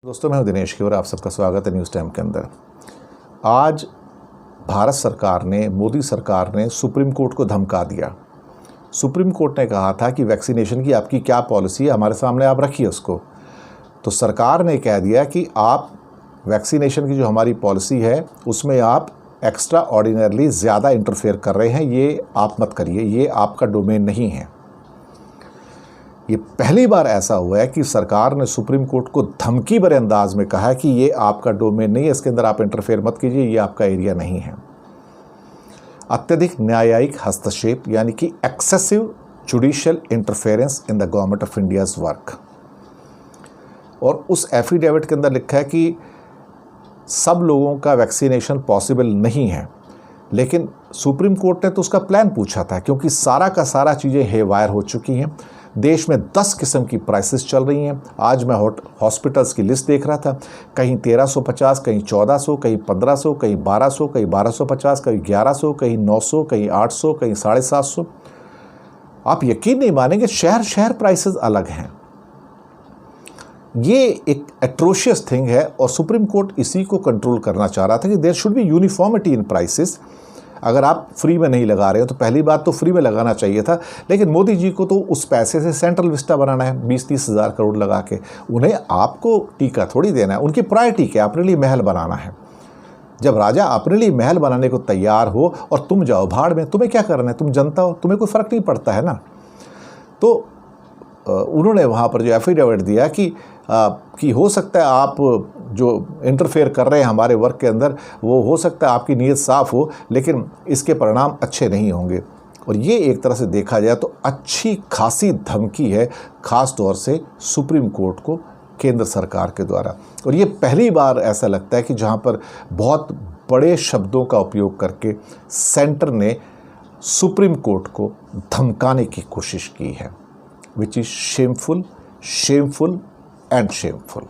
दोस्तों, मैं हूं दिनेश की और आप सबका स्वागत है न्यूज़ टाइम के अंदर। आज भारत सरकार ने, मोदी सरकार ने सुप्रीम कोर्ट को धमका दिया। सुप्रीम कोर्ट ने कहा था कि वैक्सीनेशन की आपकी क्या पॉलिसी है, हमारे सामने आप रखिए उसको। तो सरकार ने कह दिया कि आप वैक्सीनेशन की जो हमारी पॉलिसी है उसमें आप एक्स्ट्रा ऑर्डिनरली ज़्यादा इंटरफेयर कर रहे हैं, ये आप मत करिए, ये आपका डोमेन नहीं है। ये पहली बार ऐसा हुआ है कि सरकार ने सुप्रीम कोर्ट को धमकी भरे अंदाज में कहा है कि ये आपका डोमेन नहीं है, इसके अंदर आप इंटरफेयर मत कीजिए, ये आपका एरिया नहीं है। अत्यधिक न्यायिक हस्तक्षेप यानी कि excessive judicial interference in the government of India's work. और उस एफिडेविट के अंदर लिखा है कि सब लोगों का वैक्सीनेशन पॉसिबल नहीं है, लेकिन सुप्रीम कोर्ट ने तो उसका प्लान पूछा था, क्योंकि सारा का सारा चीज़ें हेवायर हो चुकी हैं। देश में 10 किस्म की प्राइसेस चल रही हैं। आज मैं हॉस्पिटल्स की लिस्ट देख रहा था, कहीं 1350, कहीं 1400, कहीं 1500, कहीं 1200, कहीं 1250, कहीं 1100, कहीं 900, कहीं 800, कहीं 750। आप यकीन नहीं मानेंगे, शहर शहर प्राइसेस अलग हैं। ये एक एट्रोशियस थिंग है और सुप्रीम कोर्ट इसी को कंट्रोल करना चाह रहा था कि there should be uniformity in prices. अगर आप फ्री में नहीं लगा रहे हो तो पहली बात तो फ्री में लगाना चाहिए था, लेकिन मोदी जी को तो उस पैसे से सेंट्रल विस्टा बनाना है 20-30 हज़ार करोड़ लगा के। उन्हें आपको टीका थोड़ी देना है, उनकी प्रायोरिटी क्या, अपने लिए महल बनाना है। जब राजा अपने लिए महल बनाने को तैयार हो और तुम जाओ भाड़ में, तुम्हें क्या करना है, तुम जनता हो, तुम्हें कोई फ़र्क नहीं पड़ता है ना। तो उन्होंने वहाँ पर जो एफिडेविट दिया कि हो सकता है आप जो इंटरफेयर कर रहे हैं हमारे वर्क के अंदर, वो हो सकता है आपकी नीयत साफ़ हो, लेकिन इसके परिणाम अच्छे नहीं होंगे। और ये एक तरह से देखा जाए तो अच्छी खासी धमकी है, ख़ास तौर से सुप्रीम कोर्ट को केंद्र सरकार के द्वारा। और ये पहली बार ऐसा लगता है कि जहाँ पर बहुत बड़े शब्दों का उपयोग करके सेंटर ने सुप्रीम कोर्ट को धमकाने की कोशिश की है, which is shameful, shameful and shameful.